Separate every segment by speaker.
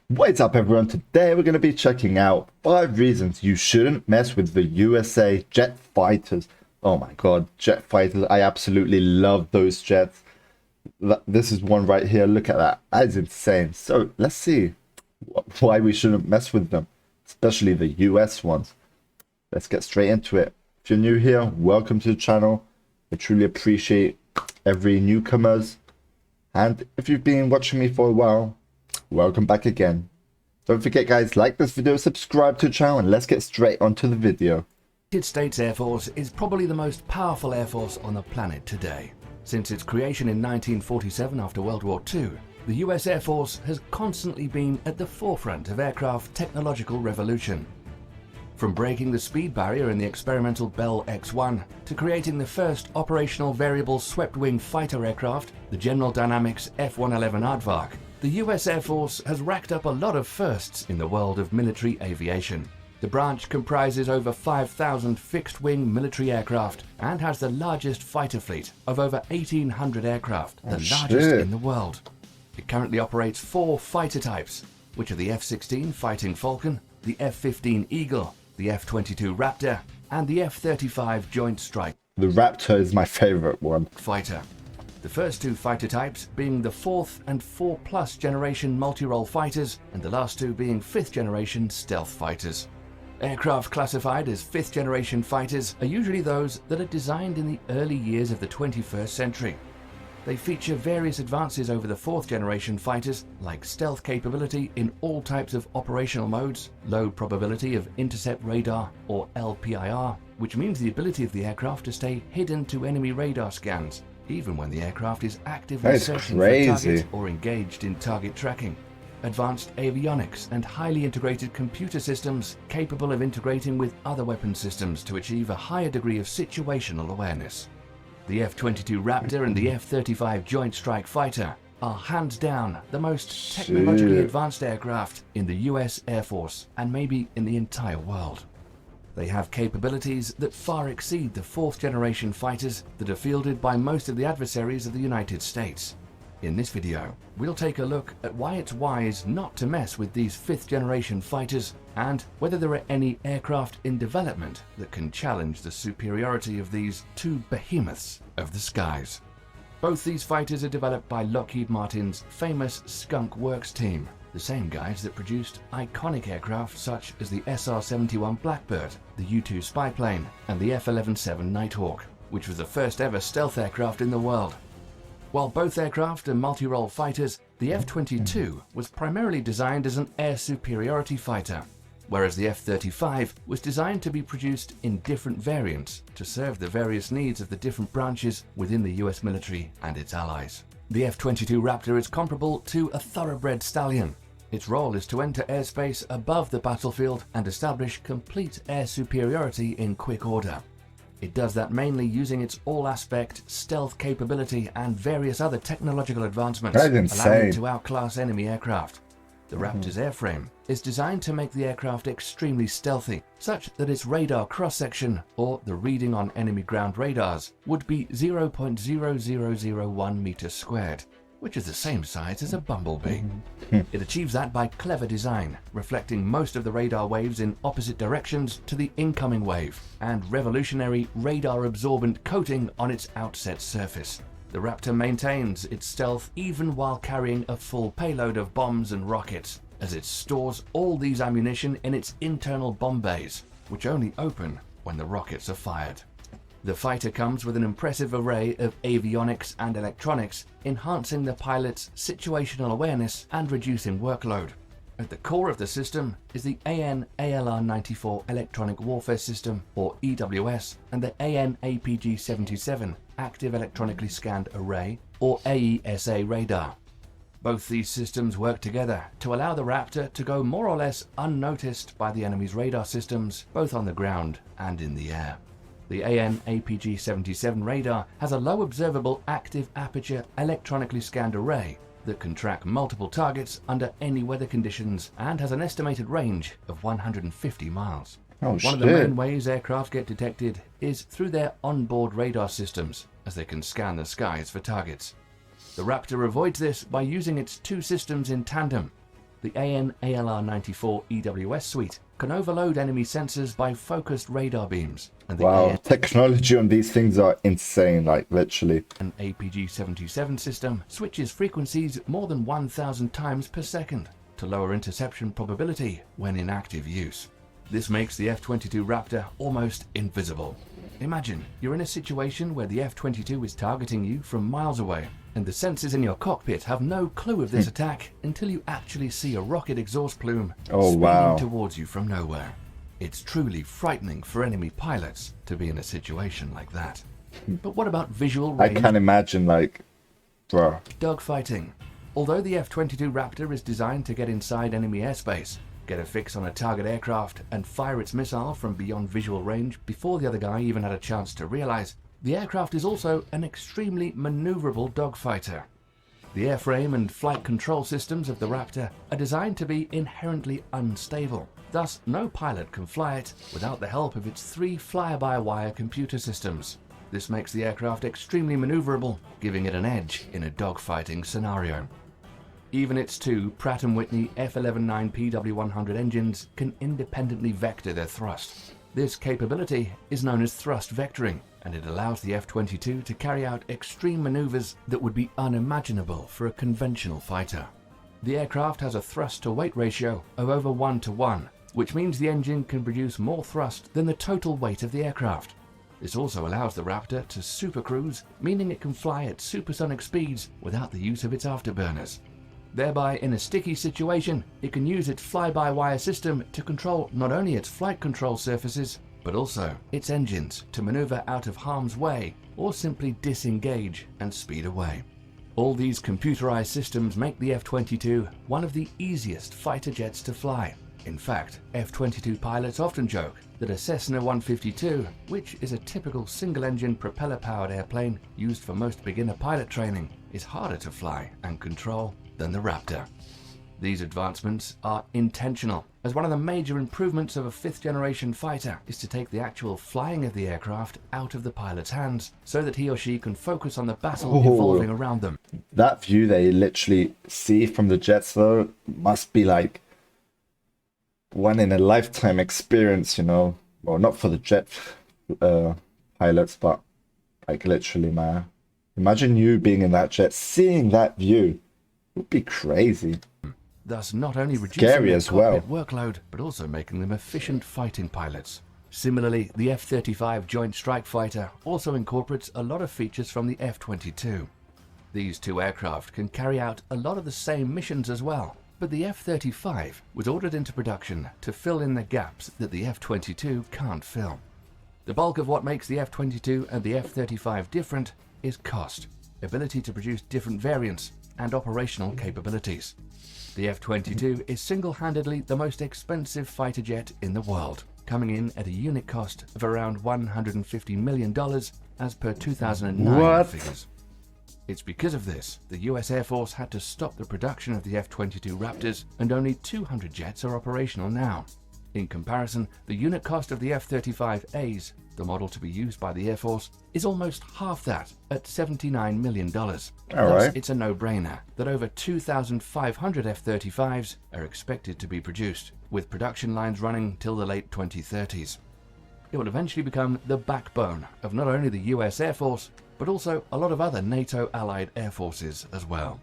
Speaker 1: What's up everyone, today we're going to be checking out 5 reasons you shouldn't mess with the USA jet fighters. Oh my god, jet fighters, I absolutely love those jets. This is one right here, look at that, that is insane. So let's see why we shouldn't mess with them, especially the US ones. Let's get straight into it. If you're new here, welcome to the channel. I truly appreciate every newcomers, and if you've been watching me for a while, welcome back again. Don't forget guys, like this video, subscribe to the channel, and let's get straight onto the video.
Speaker 2: The United States Air Force is probably the most powerful air force on the planet today. Since its creation in 1947 after World War II, the US Air Force has constantly been at the forefront of aircraft technological revolution. From breaking the speed barrier in the experimental Bell X-1 to creating the first operational variable swept-wing fighter aircraft, the General Dynamics F-111 Aardvark, the US Air Force has racked up a lot of firsts in the world of military aviation. The branch comprises over 5,000 fixed-wing military aircraft and has the largest fighter fleet of over 1,800 aircraft, the largest in the world. It currently operates 4 fighter types, which are the F-16 Fighting Falcon, the F-15 Eagle, the F-22 Raptor, and the F-35 Joint Strike.
Speaker 1: The Raptor is my favorite one.
Speaker 2: Fighter. The first 2 fighter types being the 4th and 4+ generation multi-role fighters, and the last 2 being 5th generation stealth fighters. Aircraft classified as 5th generation fighters are usually those that are designed in the early years of the 21st century. They feature various advances over the 4th generation fighters, like stealth capability in all types of operational modes, low probability of intercept radar or LPIR, which means the ability of the aircraft to stay hidden to enemy radar scans, even when the aircraft is actively searching for targets or engaged in target tracking. Advanced avionics and highly integrated computer systems capable of integrating with other weapon systems to achieve a higher degree of situational awareness. The F-22 Raptor and the F-35 Joint Strike Fighter are hands down the most technologically advanced aircraft in the US Air Force and maybe in the entire world. They have capabilities that far exceed the 4th generation fighters that are fielded by most of the adversaries of the United States. In this video, we'll take a look at why it's wise not to mess with these 5th generation fighters and whether there are any aircraft in development that can challenge the superiority of these 2 behemoths of the skies. Both these fighters are developed by Lockheed Martin's famous Skunk Works team, the same guys that produced iconic aircraft such as the SR-71 Blackbird, the U-2 spy plane, and the F-11-7 Nighthawk, which was the first ever stealth aircraft in the world. While both aircraft are multi-role fighters, the F-22 was primarily designed as an air superiority fighter, whereas the F-35 was designed to be produced in different variants to serve the various needs of the different branches within the US military and its allies. The F-22 Raptor is comparable to a thoroughbred stallion. Its role is to enter airspace above the battlefield and establish complete air superiority in quick order. It does that mainly using its all-aspect stealth capability and various other technological advancements, allowing it to outclass enemy aircraft. The Raptor's airframe is designed to make the aircraft extremely stealthy, such that its radar cross-section, or the reading on enemy ground radars, would be 0.0001 meters squared, which is the same size as a bumblebee. It achieves that by clever design, reflecting most of the radar waves in opposite directions to the incoming wave, and revolutionary radar-absorbent coating on its outset surface. The Raptor maintains its stealth even while carrying a full payload of bombs and rockets, as it stores all these ammunition in its internal bomb bays, which only open when the rockets are fired. The fighter comes with an impressive array of avionics and electronics, enhancing the pilot's situational awareness and reducing workload. At the core of the system is the AN/ALR-94 Electronic Warfare System, or EWS, and the AN/APG-77 Active Electronically Scanned Array, or AESA radar. Both these systems work together to allow the Raptor to go more or less unnoticed by the enemy's radar systems, both on the ground and in the air. The AN/APG-77 radar has a low observable active aperture electronically scanned array that can track multiple targets under any weather conditions and has an estimated range of 150 miles. One of the main ways aircraft get detected is through their onboard radar systems, as they can scan the skies for targets. The Raptor avoids this by using its 2 systems in tandem. the AN/ALR-94 EWS suite can overload enemy sensors by focused radar beams, and the
Speaker 1: Wow, technology on these things are insane, like literally.
Speaker 2: An APG-77 system switches frequencies more than 1,000 times per second to lower interception probability when in active use. This makes the F-22 Raptor almost invisible. Imagine you're in a situation where the F-22 is targeting you from miles away, and the sensors in your cockpit have no clue of this attack until you actually see a rocket exhaust plume speeding towards you from nowhere. It's truly frightening for enemy pilots to be in a situation like that. But what about visual range?
Speaker 1: I can imagine, like, bro.
Speaker 2: Dogfighting. Although the F-22 Raptor is designed to get inside enemy airspace, get a fix on a target aircraft, and fire its missile from beyond visual range before the other guy even had a chance to realize, the aircraft is also an extremely maneuverable dogfighter. The airframe and flight control systems of the Raptor are designed to be inherently unstable. Thus, no pilot can fly it without the help of its 3 fly-by-wire computer systems. This makes the aircraft extremely maneuverable, giving it an edge in a dogfighting scenario. Even its 2 Pratt & Whitney F119 PW100 engines can independently vector their thrust. This capability is known as thrust vectoring, and it allows the F-22 to carry out extreme maneuvers that would be unimaginable for a conventional fighter. The aircraft has a thrust-to-weight ratio of over 1:1, which means the engine can produce more thrust than the total weight of the aircraft. This also allows the Raptor to supercruise, meaning it can fly at supersonic speeds without the use of its afterburners. Thereby, in a sticky situation, it can use its fly-by-wire system to control not only its flight control surfaces, but also its engines to maneuver out of harm's way or simply disengage and speed away. All these computerized systems make the F-22 one of the easiest fighter jets to fly. In fact, F-22 pilots often joke that a Cessna 152, which is a typical single-engine propeller-powered airplane used for most beginner pilot training, is harder to fly and control than the Raptor. These advancements are intentional, as one of the major improvements of a 5th-generation fighter is to take the actual flying of the aircraft out of the pilot's hands so that he or she can focus on the battle evolving around them.
Speaker 1: That view they literally see from the jets, though, must be like one in a lifetime experience, you know. Well, not for the jet pilots, but like literally, man. Imagine you being in that jet, seeing that view. It would be crazy.
Speaker 2: Thus not only reducing their cockpit workload, but also making them efficient fighting pilots. Similarly, the F-35 Joint Strike Fighter also incorporates a lot of features from the F-22. These 2 aircraft can carry out a lot of the same missions as well, but the F-35 was ordered into production to fill in the gaps that the F-22 can't fill. The bulk of what makes the F-22 and the F-35 different is cost, ability to produce different variants, and operational capabilities. The F-22 is single-handedly the most expensive fighter jet in the world, coming in at a unit cost of around $150 million as per 2009 figures. It's because of this the US Air Force had to stop the production of the F-22 Raptors, and only 200 jets are operational now. In comparison, the unit cost of the F-35As, the model to be used by the Air Force, is almost half that at $79 million. Thus, it's a no-brainer that over 2,500 F-35s are expected to be produced, with production lines running till the late 2030s. It will eventually become the backbone of not only the US Air Force, but also a lot of other NATO allied air forces as well.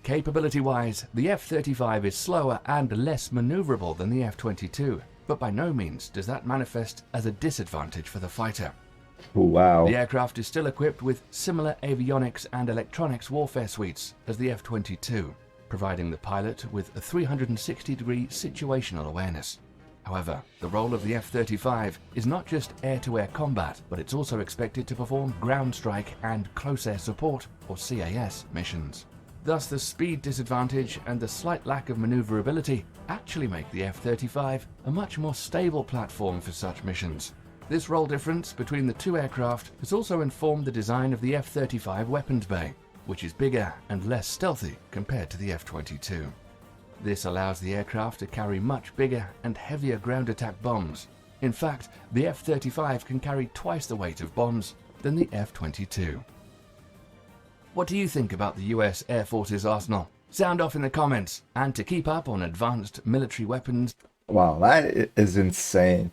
Speaker 2: Capability-wise, the F-35 is slower and less maneuverable than the F-22, but by no means does that manifest as a disadvantage for the fighter.
Speaker 1: Wow.
Speaker 2: The aircraft is still equipped with similar avionics and electronics warfare suites as the F-22, providing the pilot with a 360-degree situational awareness. However, the role of the F-35 is not just air-to-air combat, but it's also expected to perform ground strike and close air support, or CAS, missions. Thus, the speed disadvantage and the slight lack of maneuverability actually make the F-35 a much more stable platform for such missions. This role difference between the 2 aircraft has also informed the design of the F-35 weapons bay, which is bigger and less stealthy compared to the F-22. This allows the aircraft to carry much bigger and heavier ground attack bombs. In fact, the F-35 can carry twice the weight of bombs than the F-22. What do you think about the US Air Force's arsenal? Sound off in the comments, and to keep up on advanced military weapons.
Speaker 1: Wow, that is insane.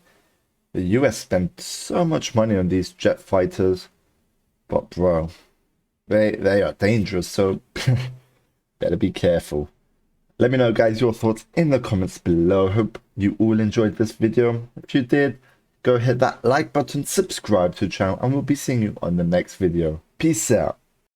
Speaker 1: The US spent so much money on these jet fighters, but bro, they are dangerous, so better be careful. Let me know, guys, your thoughts in the comments below. Hope you all enjoyed this video. If you did, go hit that like button, subscribe to the channel, and we'll be seeing you on the next video. Peace out.